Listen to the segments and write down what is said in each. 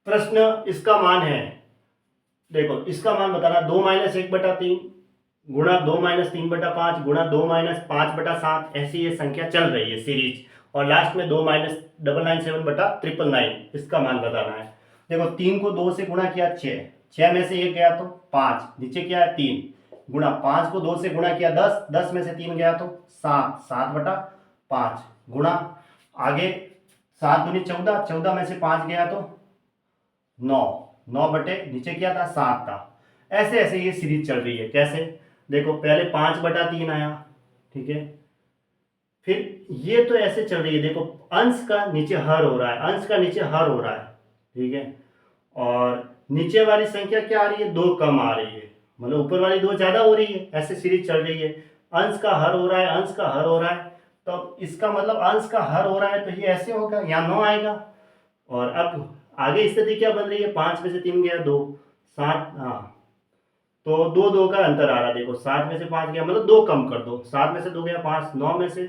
प्रश्न इसका मान है, देखो इसका मान बताना 2-1/3 गुणा 2-3/5 गुणा 2-5/7, ऐसी ये संख्या चल रही है सीरीज, और लास्ट में 2-997/999 इसका मान बताना है। देखो 3 को 2 से गुणा किया 6, 6 में से 1 गया तो 5, नीचे क्या है 3, गुणा 5 को 2 से गुणा किया 10, 10 में से 3 गया तो 7, 7/5 गुणा आगे 7 दूनी 14, 14 में से 5 गया तो 9, 9 बटे नीचे क्या था 7 था। ऐसे ऐसे ये सीरीज चल रही है। कैसे, देखो पहले 5/3 आया, ठीक है, फिर ये तो ऐसे चल रही है, देखो अंश का नीचे हर हो रहा है, अंश का नीचे हर हो रहा है, ठीक है, और नीचे वाली संख्या क्या आ रही है, 2 कम आ रही है, मतलब ऊपर वाली 2 ज्यादा हो रही है, ऐसे सीरीज चल रही है। अंश का हर हो रहा है, अंश का हर हो रहा है, तो इसका मतलब अंश का हर हो रहा है तो ये ऐसे होगा, यहाँ 9 आएगा। और अब आगे स्थिति क्या बन रही है, 5 में से 3 गया 2, 7, हाँ, तो 2 2 का अंतर आ रहा है, देखो 7 में से 5 गया मतलब 2 कम कर दो, 7 में से 2 गया 5, 9 में से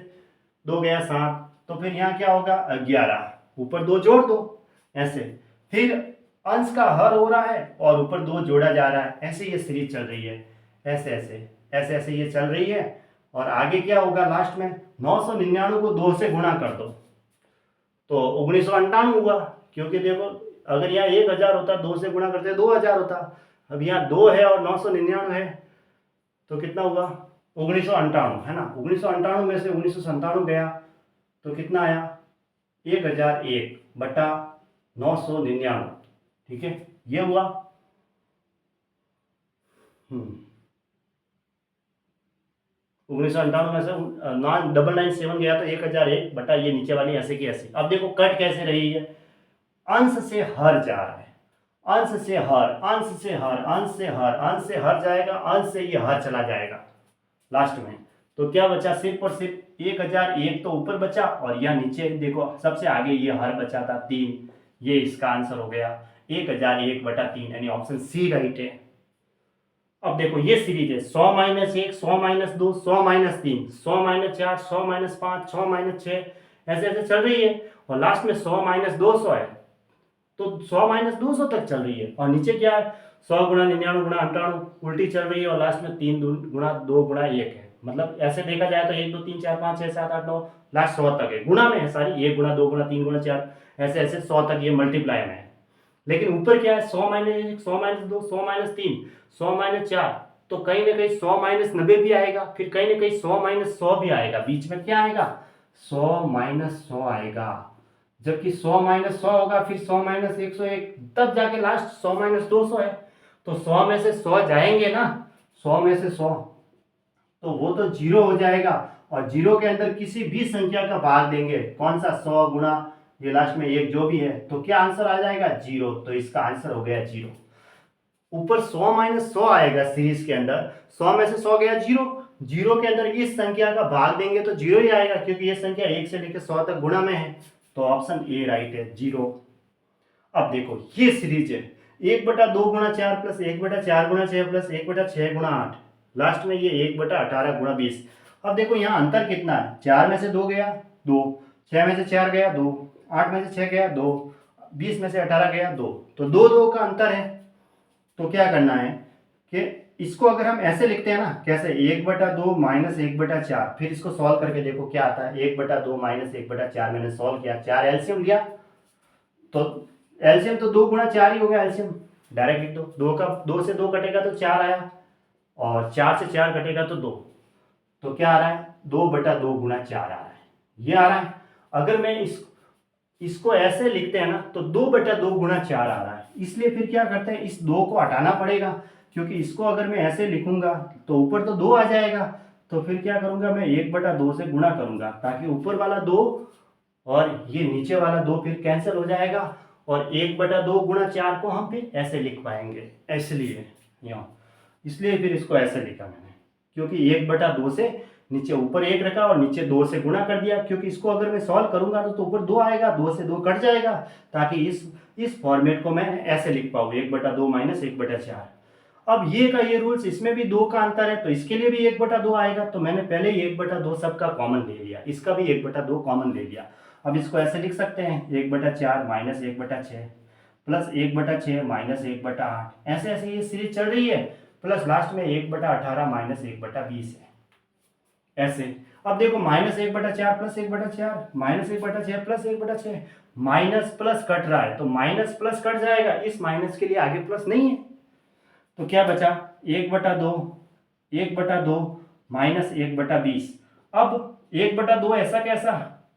2 गया 7, तो फिर यहाँ क्या होगा 11, ऊपर 2 जोड़ दो, ऐसे फिर अंश का हर हो रहा है और ऊपर 2 जोड़ा जा रहा है, ऐसे ये सीरीज चल रही है, ऐसे ऐसे ऐसे ऐसे ये चल रही है। और आगे क्या होगा लास्ट में, 999 को 2 से गुणा कर दो तो 1998 हुआ, क्योंकि देखो अगर यहाँ 1000 होता, 2 से गुणा करते 2000 होता, अब यहाँ 2 है और 999 है, तो कितना हुआ 1998, है ना। 1998 में से 1997 गया तो कितना आया 1001/999, ठीक है, ये हुआ। 1998 में से 997 गया तो 1001 बटा ये नीचे वाली ऐसे की ऐसे। अब देखो कट कैसे रही है, अंश से हर जा रहा है, अंश से हर, अंश से हर, अंश से हर, अंश से हर जाएगा, अंश से ये हर चला जाएगा लास्ट में, तो क्या बचा सिर्फ और सिर्फ 1001 तो ऊपर बचा, और यह नीचे देखो सबसे आगे ये हर बचा था 3, ये इसका आंसर हो गया 1001/3, यानी ऑप्शन सी राइट है। अब देखो ये सीरीज है 100-1, 100-2, 100-3, 100-4, 100-5, 100-6, ऐसे ऐसे चल रही है, और लास्ट में 100-200 है, तो 100-200 तक चल रही है, और नीचे क्या है 100 गुणा 99 गुणा 98 उल्टी चल रही है, और लास्ट में 3 गुणा 2 गुणा 1 है, मतलब ऐसे देखा जाए तो 1 2 3 4 5 6 7 8 9 लास्ट 100 तक है, गुणा में है सारी, 1 गुणा 2 गुणा 3 गुणा 4, ऐसे ऐसे 100 तक ये मल्टीप्लाई में है। लेकिन ऊपर क्या है 100-1, 100-2, 100-3, 100-4, तो कहीं ना कहीं 100-90 भी आएगा, फिर कहीं ना कहीं 100-100 भी आएगा, बीच में क्या आएगा 100-100 आएगा, जबकि 100-100 होगा, फिर 100-101, तब जाके लास्ट 100-200 है, तो 100 में से 100 जाएंगे ना, 100 में से 100 तो वो तो जीरो हो जाएगा, और जीरो के अंदर किसी भी संख्या का भाग देंगे, कौन सा 100 गुणा ये लास्ट में एक जो भी है, तो क्या आंसर आ जाएगा 0, तो इसका आंसर हो गया 0। ऊपर 100-100 आएगा सीरीज के अंदर, 100 में से 100 गया 0, 0 के अंदर इस संख्या का भाग देंगे तो 0 ही आएगा, क्योंकि ये संख्या 1 से लेकर 100 तक गुणा में है, तो ऑप्शन ए राइट है 0। अब देखो ये सीरीज है 1/2 गुणा 4 प्लस 1/4 गुणा 6 प्लस 1/6 गुणा 8, लास्ट में ये 1/18 गुणा 20। अब देखो यहाँ अंतर कितना है, 4 में से 2 गया 2, 6 में से 4 गया 2, 8 में से 6 गया 2, 20 में से 18 गया 2, तो 2 2 का अंतर है। तो क्या करना है कि इसको अगर हम ऐसे लिखते हैं ना, कैसे 1/2 माइनस 1/4, फिर इसको सॉल्व करके देखो क्या आता है, 1/2 माइनस 1/4 मैंने सॉल्व किया, 4 एलसीएम लिया, तो एलसीएम तो 2 गुणा 4 ही हो गया, एलसीएम डायरेक्ट लिख दो, 2 से 2 कटेगा तो 4 आया, और 4 से 4 कटेगा तो 2, तो क्या आ रहा है 2/2 गुणा 4 आ रहा है, ये आ रहा है। अगर मैं इसको ऐसे लिखते हैं ना तो 2/2 गुणा 4 आ रहा है, इसलिए फिर क्या करते हैं इस 2 को हटाना पड़ेगा, क्योंकि इसको अगर मैं ऐसे लिखूंगा तो ऊपर तो 2 आ जाएगा, तो फिर क्या करूंगा मैं 1/2 से गुणा करूंगा, ताकि ऊपर वाला 2 और ये नीचे वाला 2 फिर कैंसिल हो जाएगा, और 1/2 गुणा 4 को हम फिर ऐसे लिख पाएंगे, इसलिए यहाँ, इसलिए फिर इसको ऐसे लिखा मैंने, क्योंकि 1/2 से नीचे ऊपर 1 रखा और नीचे 2 से गुणा कर दिया, क्योंकि इसको अगर मैं सॉल्व करूंगा तो ऊपर 2 आएगा, 2 से 2 कट जाएगा, ताकि इस फॉर्मेट को मैं ऐसे लिख पाऊँ 1/2 माइनस 1/4। अब ये का ये रूल्स, इसमें भी 2 का अंतर है तो इसके लिए भी 1/2 आएगा, तो मैंने पहले ही 1/2 सबका कॉमन ले लिया, इसका भी 1/2 कॉमन ले लिया। अब इसको ऐसे लिख सकते हैं 1/4 माइनस 1/6, प्लस 1/6 माइनस 1/8, ऐसे ऐसे ये सीरीज चल रही है, प्लस लास्ट में 1/18 माइनस 1/20 है ऐसे। अब देखो -1/4 plus 1/4, -1/6 plus 1/6, minus plus cut रहा है तो माइनस प्लस कट जाएगा, इस माइनस के लिए आगे प्लस नहीं है, तो क्या बचा 1/2, 1/2 माइनस 1/20। अब 1/2 ऐसा कैसा,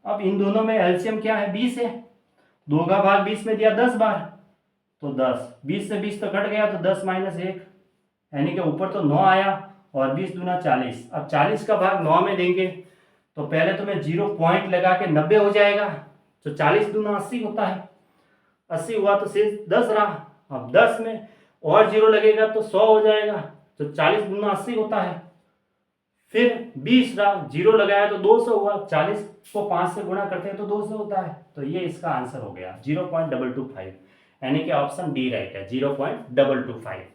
अब इन दोनों में एलसीएम क्या है 20 है, 2 का भाग 20 में दिया 10 बार, तो 10, 20 से 20 तो कट गया, तो 10 माइनस 1, यानी कि ऊपर तो 9 आया और 20 दूना 40। अब 40 का भाग 9 में देंगे तो पहले तो मैं 0 पॉइंट लगा के 90 हो जाएगा, तो 40 दूना 80 होता है, 80 हुआ तो शेष 10 रहा। अब 10 में और 0 लगेगा तो 100 हो जाएगा, तो 40 दूना 80 होता है। फिर 20 रहा, 0 लगाया तो 200 हुआ, 40 को 5 से गुणा करते हैं तो 200 होता है, तो ये इसका आंसर हो गया 0.225, यानी कि ऑप्शन डी राइट है 0.225।